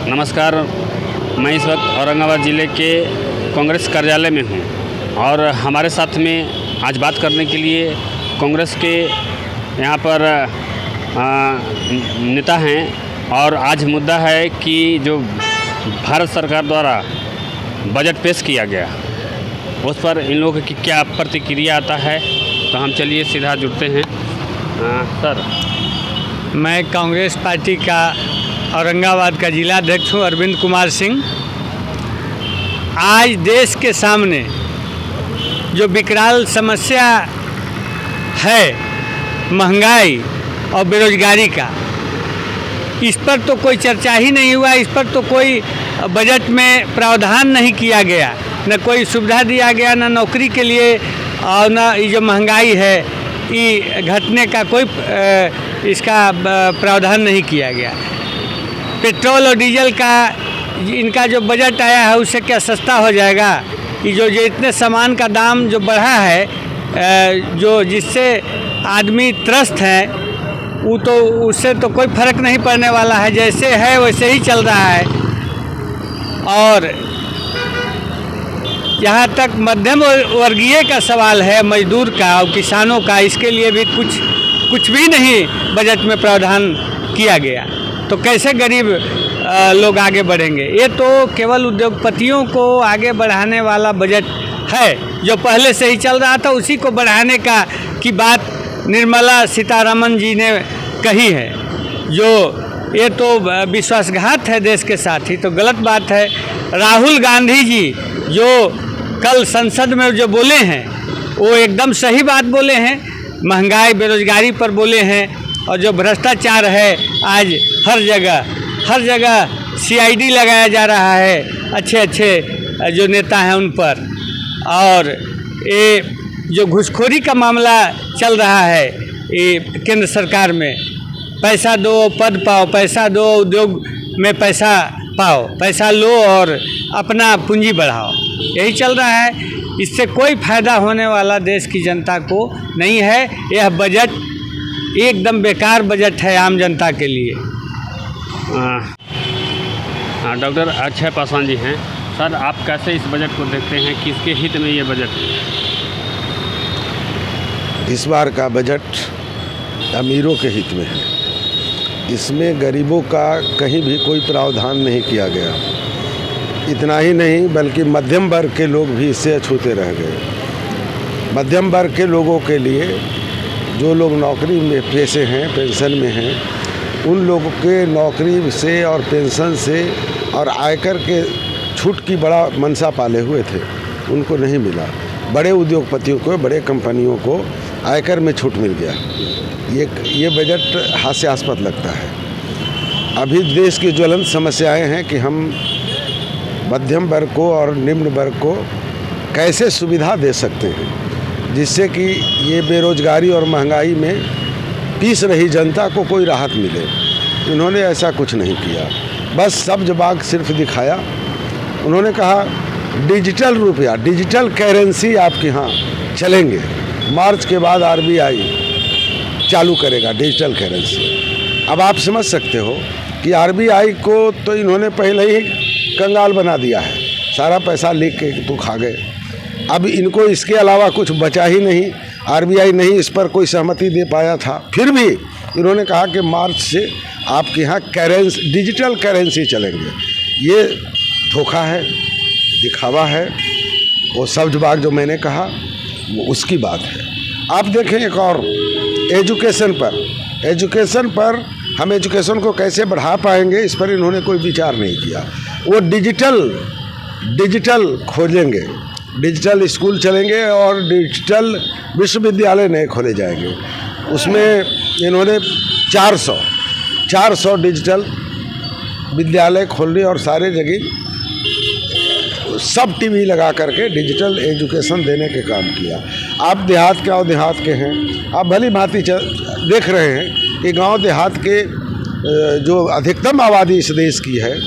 नमस्कार, मैं इस वक्त औरंगाबाद ज़िले के कांग्रेस कार्यालय में हूँ और हमारे साथ में आज बात करने के लिए कांग्रेस के यहाँ पर नेता हैं और आज मुद्दा है कि जो भारत सरकार द्वारा बजट पेश किया गया उस पर इन लोगों की क्या प्रतिक्रिया आता है। तो हम चलिए सीधा जुड़ते हैं। सर, मैं कांग्रेस पार्टी का औरंगाबाद का जिला अध्यक्ष हूँ अरविंद कुमार सिंह। आज देश के सामने जो विकराल समस्या है महंगाई और बेरोजगारी का, इस पर तो कोई चर्चा ही नहीं हुआ। इस पर तो कोई बजट में प्रावधान नहीं किया गया, न कोई सुविधा दिया गया, न नौकरी के लिए, और न ये जो महंगाई है ये घटने का कोई इसका प्रावधान नहीं किया गया। पेट्रोल और डीजल का इनका जो बजट आया है उससे क्या सस्ता हो जाएगा? ये जो इतने सामान का दाम जो बढ़ा है, जो जिससे आदमी त्रस्त है, वो तो उससे तो कोई फर्क नहीं पड़ने वाला है। जैसे है वैसे ही चल रहा है। और यहाँ तक मध्यम वर्गीय का सवाल है, मजदूर का और किसानों का, इसके लिए भी कुछ भी नहीं बजट में प्रावधान किया गया। तो कैसे गरीब लोग आगे बढ़ेंगे? ये तो केवल उद्योगपतियों को आगे बढ़ाने वाला बजट है। जो पहले से ही चल रहा था उसी को बढ़ाने की बात निर्मला सीतारमण जी ने कही है। जो ये तो विश्वासघात है देश के साथ, ही तो गलत बात है। राहुल गांधी जी जो कल संसद में जो बोले हैं वो एकदम सही बात बोले हैं। महंगाई बेरोजगारी पर बोले हैं, और जो भ्रष्टाचार है आज हर जगह CID लगाया जा रहा है अच्छे जो नेता हैं उन पर। और ये जो घूसखोरी का मामला चल रहा है ये केंद्र सरकार में, पैसा दो पद पाओ, पैसा दो उद्योग में पैसा पाओ, पैसा लो और अपना पूंजी बढ़ाओ, यही चल रहा है। इससे कोई फ़ायदा होने वाला देश की जनता को नहीं है। यह बजट एकदम बेकार बजट है आम जनता के लिए। डॉक्टर अक्षय पासवान जी हैं। सर, आप कैसे इस बजट को देखते हैं? किसके हित में ये बजट है? इस बार का बजट अमीरों के हित में है। इसमें गरीबों का कहीं भी कोई प्रावधान नहीं किया गया। इतना ही नहीं बल्कि मध्यम वर्ग के लोग भी इससे अछूते रह गए। मध्यम वर्ग के लोगों के लिए, जो लोग नौकरी में पेशे हैं, पेंशन में हैं, उन लोगों के नौकरी से और पेंशन से और आयकर के छूट की बड़ा मनसा पाले हुए थे, उनको नहीं मिला। बड़े उद्योगपतियों को, बड़े कंपनियों को आयकर में छूट मिल गया। ये बजट हास्यास्पद लगता है। अभी देश की ज्वलंत समस्याएं हैं कि हम मध्यम वर्ग को और निम्न वर्ग को कैसे सुविधा दे सकते हैं जिससे कि ये बेरोजगारी और महंगाई में पीस रही जनता को कोई राहत मिले। इन्होंने ऐसा कुछ नहीं किया, बस सब्ज बाग सिर्फ दिखाया। उन्होंने कहा डिजिटल रुपया, डिजिटल करेंसी आपके यहाँ चलेंगे, मार्च के बाद RBI चालू करेगा डिजिटल करेंसी। अब आप समझ सकते हो कि RBI को तो इन्होंने पहले ही कंगाल बना दिया है, सारा पैसा लेके के तो खा गए। अब इनको इसके अलावा कुछ बचा ही नहीं। RBI नहीं इस पर कोई सहमति दे पाया था, फिर भी इन्होंने कहा कि मार्च से आपके यहाँ डिजिटल करेंसी चलेंगे। ये धोखा है, दिखावा है। वो सब्ज बाग जो मैंने कहा वो उसकी बात है। आप देखें एक और एजुकेशन पर हम एजुकेशन को कैसे बढ़ा पाएंगे, इस पर इन्होंने कोई विचार नहीं किया। वो डिजिटल खोलेंगे, डिजिटल स्कूल चलेंगे और डिजिटल विश्वविद्यालय नए खोले जाएंगे। उसमें इन्होंने 400 डिजिटल विद्यालय खोलने और सारे जगह सब TV लगा करके डिजिटल एजुकेशन देने के काम किया। आप देहात के और देहात के हैं, आप भली भांति देख रहे हैं कि गांव देहात के जो अधिकतम आबादी इस देश की है,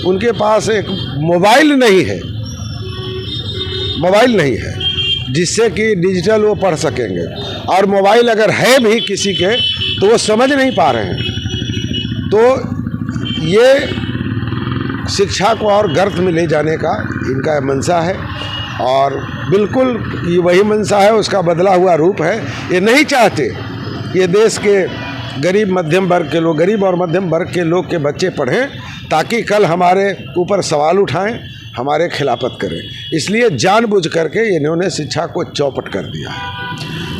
उनके पास एक मोबाइल नहीं है जिससे कि डिजिटल वो पढ़ सकेंगे। और मोबाइल अगर है भी किसी के तो वो समझ नहीं पा रहे हैं। तो ये शिक्षा को और गर्त में ले जाने का इनका मंशा है, और बिल्कुल ये वही मंशा है, उसका बदला हुआ रूप है। ये नहीं चाहते ये देश के गरीब मध्यम वर्ग के लोग, गरीब और मध्यम वर्ग के लोग के बच्चे पढ़ें, ताकि कल हमारे ऊपर सवाल उठाएं, हमारे खिलाफत करें। इसलिए जानबूझ करके इन्होंने शिक्षा को चौपट कर दिया है।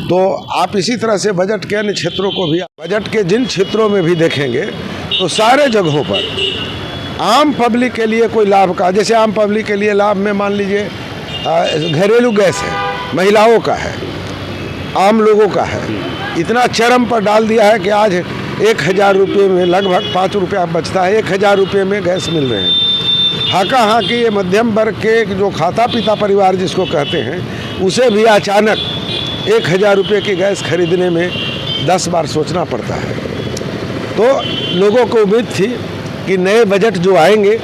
तो आप इसी तरह से बजट के अन्य क्षेत्रों को भी, बजट के जिन क्षेत्रों में भी देखेंगे तो सारे जगहों पर आम पब्लिक के लिए कोई लाभ का, जैसे आम पब्लिक के लिए लाभ में मान लीजिए घरेलू गैस है, महिलाओं का है, आम लोगों का है, इतना चरम पर डाल दिया है कि आज 1000 रुपये में लगभग 5 रुपया बचता है, 1000 रुपये में गैस मिल रहे हैं। हाँ कि ये मध्यम वर्ग के जो खाता पीता परिवार जिसको कहते हैं, उसे भी अचानक 1000 रुपये की गैस खरीदने में 10 बार सोचना पड़ता है। तो लोगों को उम्मीद थी कि नए बजट जो आएंगे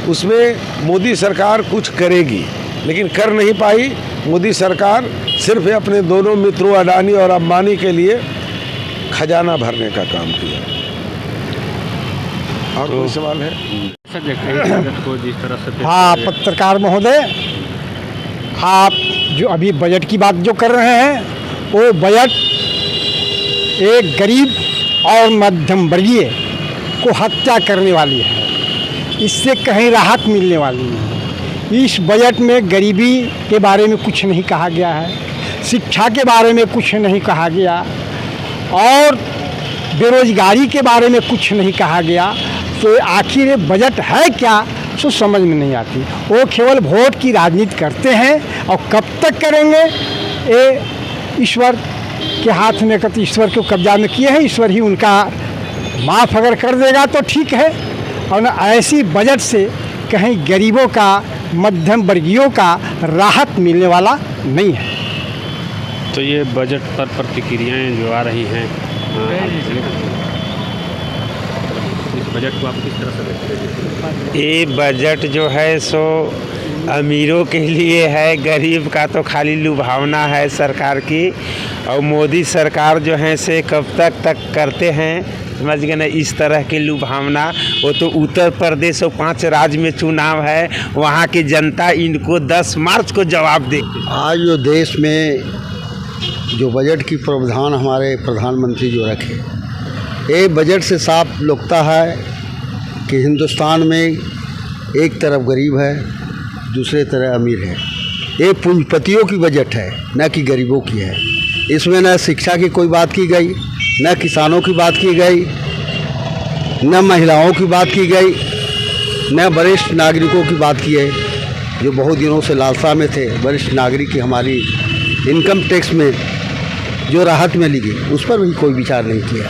उसमें मोदी सरकार कुछ करेगी, लेकिन कर नहीं पाई। मोदी सरकार सिर्फ अपने दोनों मित्रों अडानी और अंबानी के लिए खजाना भरने का काम किया। और कोई सवाल है? बजट को जिस तरह से हाँ, पत्रकार महोदय, आप जो अभी बजट की बात जो कर रहे हैं, वो बजट एक गरीब और मध्यम वर्गीय को हत्या करने वाली है। इससे कहीं राहत मिलने वाली नहीं। इस बजट में गरीबी के बारे में कुछ नहीं कहा गया है, शिक्षा के बारे में कुछ नहीं कहा गया, और बेरोजगारी के बारे में कुछ नहीं कहा गया। तो आखिर ये बजट है क्या, सो समझ में नहीं आती। वो केवल वोट की राजनीति करते हैं, और कब तक करेंगे ये ईश्वर के हाथ में, कहते ईश्वर को कब्जा में किए हैं, ईश्वर ही उनका माफ़ अगर कर देगा तो ठीक है। और न ऐसी बजट से कहीं गरीबों का, मध्यम वर्गीयों का राहत मिलने वाला नहीं है। तो ये बजट पर प्रतिक्रियाएं जो आ रही हैं, इस बजट को आप किस तरह से देखते हैं? ये बजट जो है सो अमीरों के लिए है, गरीब का तो खाली लुभावना है सरकार की। और मोदी सरकार जो है से कब तक करते हैं, समझ गए ना, इस तरह की लुभावना। वो तो उत्तर प्रदेश और 5 राज्य में चुनाव है, वहाँ की जनता इनको 10 मार्च को जवाब दे। आज जो देश में जो बजट की प्रावधान हमारे प्रधानमंत्री जो रखे, ये बजट से साफ लगता है कि हिंदुस्तान में एक तरफ गरीब है, दूसरे तरफ अमीर है। ये पूंजीपतियों की बजट है, न कि गरीबों की है। इसमें न शिक्षा की कोई बात की गई, न किसानों की बात की गई, न महिलाओं की बात की गई, न वरिष्ठ नागरिकों की बात की है, जो बहुत दिनों से लालसा में थे। वरिष्ठ नागरिक की हमारी इनकम टैक्स में जो राहत मिली गई, उस पर भी कोई विचार नहीं किया।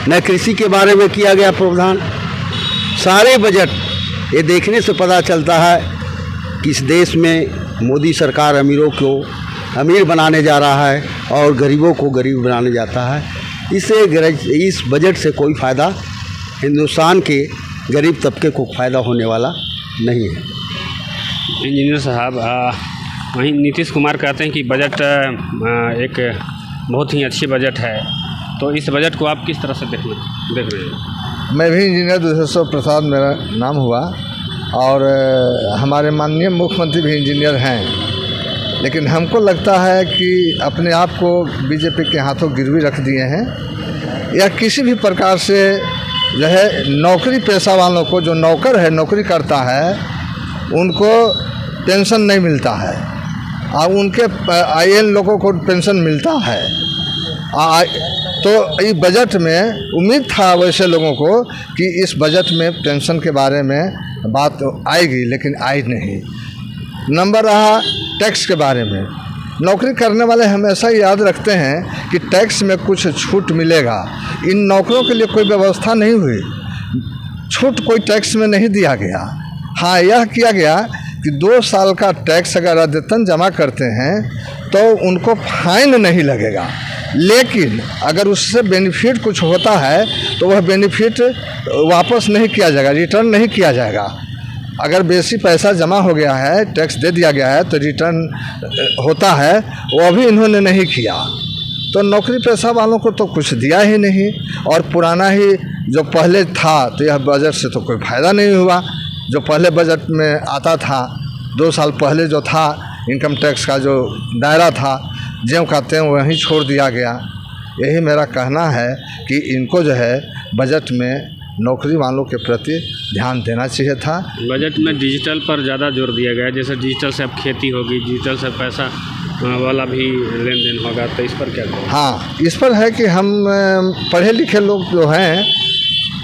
न कृषि के बारे में किया गया प्रावधान। सारे बजट ये देखने से पता चलता है कि इस देश में मोदी सरकार अमीरों को अमीर बनाने जा रहा है और गरीबों को गरीब बनाने जाता है। इससे इस बजट से कोई फ़ायदा हिंदुस्तान के गरीब तबके को फ़ायदा होने वाला नहीं है। इंजीनियर साहब, वहीं नीतीश कुमार कहते हैं कि बजट एक बहुत ही अच्छी बजट है, तो इस बजट को आप किस तरह से देख रहे हैं? मैं भी इंजीनियर दुधेश्वर प्रसाद मेरा नाम हुआ, और हमारे माननीय मुख्यमंत्री भी इंजीनियर हैं, लेकिन हमको लगता है कि अपने आप को बीजेपी के हाथों गिरवी रख दिए हैं, या किसी भी प्रकार से जो है नौकरी पेशा वालों को, जो नौकर है, नौकरी करता है, उनको पेंशन नहीं मिलता है, और उनके आईएएन लोगों को पेंशन मिलता है। तो इस बजट में उम्मीद था वैसे लोगों को कि इस बजट में पेंशन के बारे में बात आएगी, लेकिन आई नहीं। नंबर रहा टैक्स के बारे में। नौकरी करने वाले हमेशा याद रखते हैं कि टैक्स में कुछ छूट मिलेगा। इन नौकरों के लिए कोई व्यवस्था नहीं हुई, छूट कोई टैक्स में नहीं दिया गया। हाँ, यह किया गया कि 2 साल का टैक्स अगर अद्यतन जमा करते हैं तो उनको फाइन नहीं लगेगा, लेकिन अगर उससे बेनिफिट कुछ होता है तो वह बेनिफिट वापस नहीं किया जाएगा, रिटर्न नहीं किया जाएगा। अगर बेसी पैसा जमा हो गया है, टैक्स दे दिया गया है, तो रिटर्न होता है, वो भी इन्होंने नहीं किया। तो नौकरी पेशा वालों को तो कुछ दिया ही नहीं, और पुराना ही जो पहले था, तो यह बजट से तो कोई फ़ायदा नहीं हुआ। जो पहले बजट में आता था 2 साल पहले जो था इनकम टैक्स का जो दायरा था ज्यों का त्यों वहीं छोड़ दिया गया। यही मेरा कहना है कि इनको जो है बजट में नौकरी वालों के प्रति ध्यान देना चाहिए था। बजट में डिजिटल पर ज़्यादा जोर दिया गया है, जैसे डिजिटल से अब खेती होगी, डिजिटल से पैसा वाला भी लेन देन होगा, तो इस पर क्या करें? हाँ, इस पर है कि हम पढ़े लिखे लोग जो हैं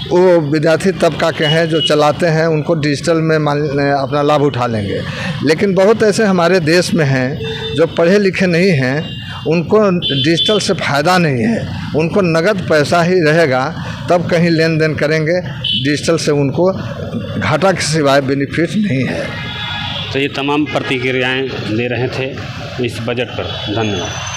वो विद्यार्थी तबका के हैं जो चलाते हैं, उनको डिजिटल में अपना लाभ उठा लेंगे। लेकिन बहुत ऐसे हमारे देश में हैं जो पढ़े लिखे नहीं हैं, उनको डिजिटल से फ़ायदा नहीं है, उनको नगद पैसा ही रहेगा तब कहीं लेन देन करेंगे। डिजिटल से उनको घाटा के सिवाय बेनिफिट नहीं है। तो ये तमाम प्रतिक्रियाएं दे रहे थे इस बजट पर। धन्यवाद।